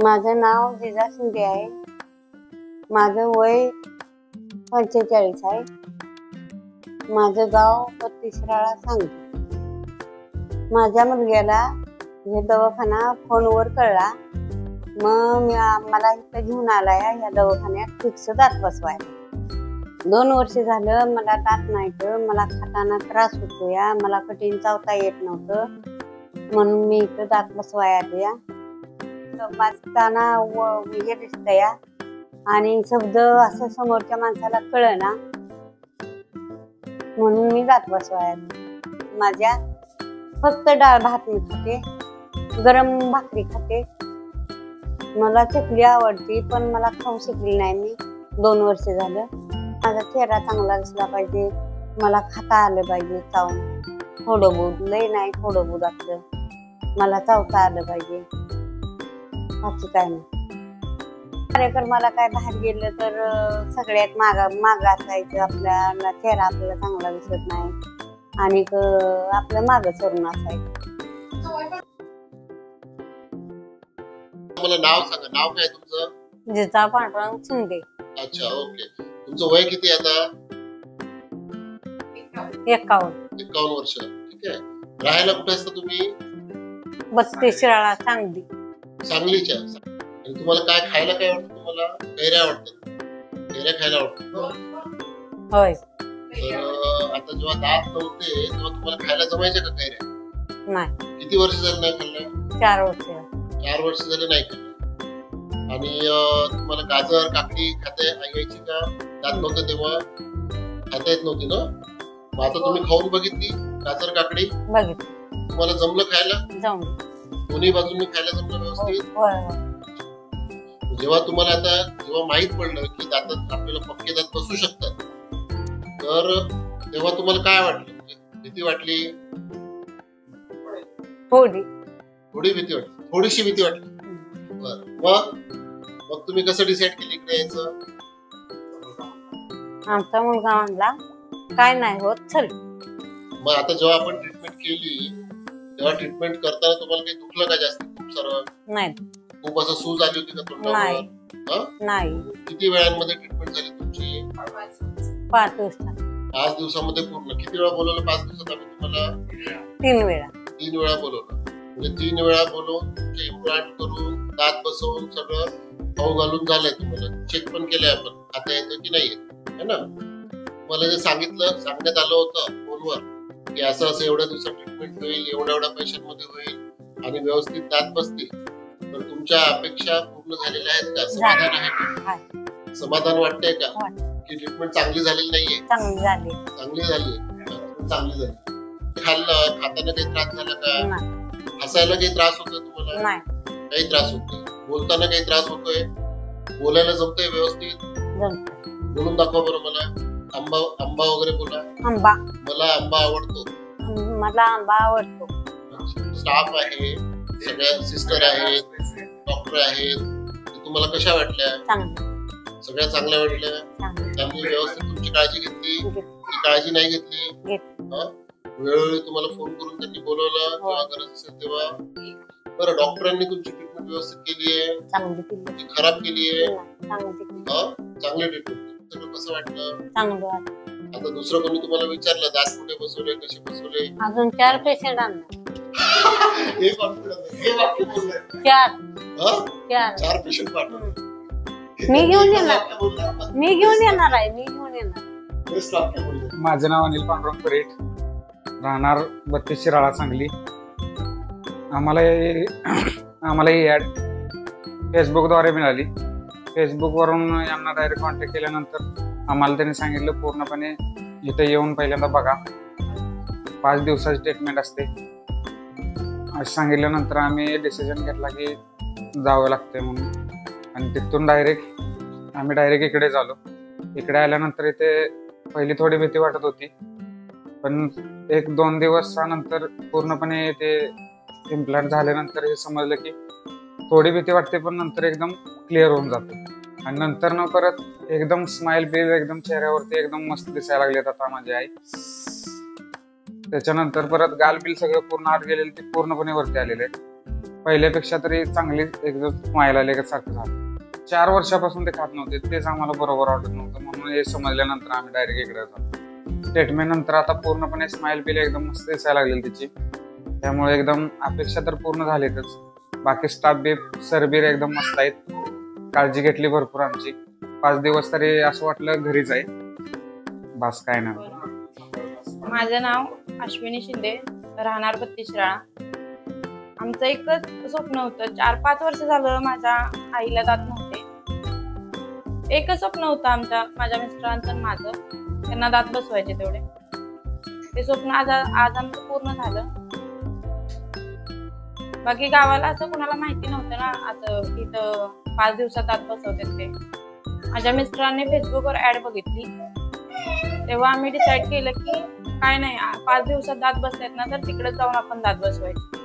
माझं नाव जिजा शिंदे आहे. माझं वय 45 आहे. माझं गाव बत्तीसराळा सांगली. माझ्या मुलग्याला हे दवाखाना फोनवर कळला. मग मला इथं घेऊन आलाय या दवाखान्यात फिक्स दात बसवायला. 2 वर्ष झालं मला दात नाही. मला खाताना त्रास होतो या. मला कठीण चावता येत नव्हतं म्हणून मी इथं दात बसवायला आल्या. वाचताना हे दिसत या आणि शब्द असं समोरच्या माणसाला कळना म्हणून मी दात बसवायला. माझ्या फक्त डाळ भात मी खाते, गरम भाकरी खाते. मला चकली आवडती पण मला खाऊ शकली नाही मी. 2 वर्ष झालं. माझा चेहरा चांगला दिसला पाहिजे, मला खाता आलं पाहिजे चावून. थोडं बहुत लय नाही, थोडं बहुत असलं मला चावता आलं पाहिजे. बाकी काय नाही. कार्यक्रमाला काय बाहेर गेलं तर सगळ्यात माग असायचं. आपल्याला चेहरा आपल्याला चांगला दिसत नाही आणि आपलं माग सरून असायचं. मला नाव सांगा. नाव काय तुमचं? जिजा पांडुरंग शिंदे. अच्छा, ओके. तुमचं वय किती आता? 51 वर्ष. ठीक आहे. राहायला कुठे असता तुम्ही? बत्तीसराळा सांगली. सांगलीच्या. आणि तुम्हाला काय खायला काय आवडतं? तुम्हाला कैऱ्या आवडतात? कैऱ्या खायला आवडतात? होय. तर आता जेव्हा दात नव्हते तेव्हा तुम्हाला खायला जमायच्या का कैऱ्या? नाही. किती वर्ष झाले नाही खाल्ल्या? 4 वर्ष. 4 वर्ष झाले नाही खाल्ल्या. आणि तुम्हाला गाजर काकडी खाता यायची का? दात नव्हतं तेव्हा खाता येत नव्हती ना? मग आता तुम्ही खाऊन बघितली गाजर काकडी? बघितली. तुम्हाला जमलं खायला? जमलं. दोन्ही बाजूंनी खायला जमलं व्यवस्थित? जेव्हा तुम्हाला आता जेव्हा माहित पडलं की दातात आपल्याला पक्के दात बसू शकतात तर तेव्हा तुम्हाला काय वाटलं? भीती वाटली? थोडी भीती वाटली. थोडीशी भीती वाटली. मग तुम्ही कसं डिसाइड केली इकडे यायचं? आमचा मुलगा म्हणला काय नाही होत चल. मग आता जेव्हा आपण ट्रीटमेंट केली तेव्हा ट्रीटमेंट करताना तुम्हाला काही दुखलं का जास्त? खूप सारं नाही. खूप असं सूज आली होती का तोंडावर? नाही. किती वेळांमध्ये ट्रीटमेंट झाली तुमची? 5 दिवसात. 5 दिवसामध्ये पूर्ण. किती वेळा बोलवलं 5 दिवसात आम्ही तुम्हाला? 3 वेळा. 3 वेळा बोलवलं. म्हणजे 3 वेळा बोलवून तुमचे इम्प्लांट करून दात बसवून सगळं खाऊ घालून झालंय. तुम्हाला चेक पण केलंय आपण खाता येतं की नाही येत है ना? मला जे सांगण्यात आलं होतं फोनवर की असं असं एवढ्या दिवसात ट्रीटमेंट होईल, एवढ्या पैशांमध्ये होईल आणि व्यवस्थित दात बसतील, तर तुमच्या अपेक्षा पूर्ण झालेल्या आहेत का? समाधान आहे का? समाधान वाटतंय का की ट्रीटमेंट चांगली झालेली नाहीये? चांगली झाली. चांगली झाली. खाल्लं खाताना काही त्रास झाला का? हसायला काही त्रास होतोय तुम्हाला? नाही. काही त्रास होतोय? बोलताना काही त्रास होतोय? बोलायला जमतंय व्यवस्थित? बोलून दाखवा बरं मला. आंबा वगैरे बोला. आंबा. मला आंबा आवडतो. मला आंबा आवडतो. स्टाफ आहे, सगळ्या सिस्टर आहेत, डॉक्टर आहेत, तुम्हाला कशा वाटल्या? सगळ्या चांगल्या वाटल्या? त्यांनी व्यवस्थित तुमची काळजी घेतली की काळजी नाही घेतली? वेळोवेळी तुम्हाला फोन करून त्यांनी बोलवलं जेव्हा गरज असेल तेव्हा? बरं, डॉक्टरांनी तुमची ट्रीटमेंट व्यवस्थित केली आहे की खराब केली आहे? चांगली ट्रीटमेंट. सगळं कसं वाटलं? चांगलं वाटलं. आता दुसरं कोणी तुम्हाला विचारलं दात कुठे बसवले, कसे बसवले? अजून 4 पेशंट आणले. हे कॉन्फिडन्स आहे. हे वाक्य बोलले. 4 पेशंट पाठवले. मी घेऊन येणार आहे. बेस्ट वाक्य बोलले. माझं नाव अनिल पांडुरंग परेट, राहणार 32 शिराळा सांगली. आम्हाला ही ॲड फेसबुकद्वारे मिळाली. फेसबुकवरून यांना डायरेक्ट कॉन्टॅक्ट केल्यानंतर आम्हाला त्यांनी सांगितलं पूर्णपणे इथे येऊन पहिल्यांदा बघा, 5 दिवसाची ट्रीटमेंट असते असं सांगितल्यानंतर आम्ही डिसिजन घेतला की जावं लागतंय म्हणून. आणि तिथून आम्ही डायरेक्ट इकडे झालो. इकडे आल्यानंतर इथे पहिली थोडी भीती वाटत होती पण 1-2 दिवसानंतर पूर्णपणे ते इम्प्लांट झाल्यानंतर हे समजलं की थोडी भीती वाटते पण नंतर एकदम क्लिअर होऊन जाते. आणि नंतर न परत एकदम स्माइल बिल एकदम चेहऱ्यावरती एकदम मस्त दिसायला लागलेत आता माझी आई. त्याच्यानंतर परत गाल बिल सगळं पूर्ण आत गेलेलं ते पूर्णपणे वरती आलेले. पहिल्यापेक्षा तरी चांगली एकदम स्माईल आल्यासारखं झालं. 4 वर्षापासून ते खात नव्हते, तेच आम्हाला बरोबर वाटत नव्हतं, म्हणून हे समजल्यानंतर आम्ही डायरेक्ट इकडे जातो. ट्रीटमेंट नंतर आता पूर्णपणे स्माईल बिल एकदम मस्त दिसायला लागलेली तिची, त्यामुळे एकदम अपेक्षा तर पूर्ण झालीतच. बाकी स्टाफ बी सर बी एकदम मस्त आहेत, काळजी घेतली भरपूर आमची. 5 दिवस तरी असं वाटलं घरीच आहे, बस काय नाही. माझं नाव अश्विनी शिंदे, राहणार बत्तीसराळा. आमचं एकच स्वप्न होतं. 4-5 वर्ष झालं माझ्या आईला दात नव्हते. एकच स्वप्न होतं माझ्या मिस्टरांचं आणि माझं, त्यांना दात बसवायचे तेवढे. ते स्वप्न आज आमचं पूर्ण झालं. बाकी गावाला असं कुणाला माहिती नव्हतं ना, असं इथं 5 दिवसात दात बसवतात ते. माझ्या मिस्टरांनी फेसबुकवर ऍड बघितली, तेव्हा आम्ही डिसाईड केलं की काय नाही, 5 दिवसात दात बसतात ना, तर तिकडे जाऊन आपण दात बसवायचे.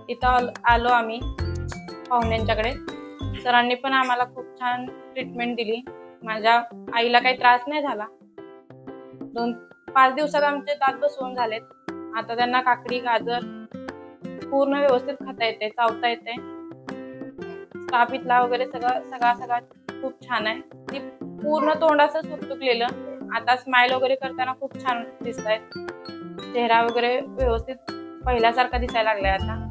इथं आलो आम्ही पाहुण्यांच्याकडे. सरांनी पण आम्हाला खूप छान ट्रीटमेंट दिली. माझ्या आईला काही त्रास नाही झाला. 5 दिवसात आमचे दात बसवून झालेत. आता त्यांना काकडी, गाजर पूर्ण व्यवस्थित खाता येते, चावता येते. स्टाफ इथला वगैरे सगळा खूप छान आहे. ती पूर्ण तोंडाचं सुरतुकलेलं, आता स्माइल वगैरे करताना खूप छान दिसत आहेत. चेहरा वगैरे व्यवस्थित पहिल्यासारखा दिसायला लागलाय आता.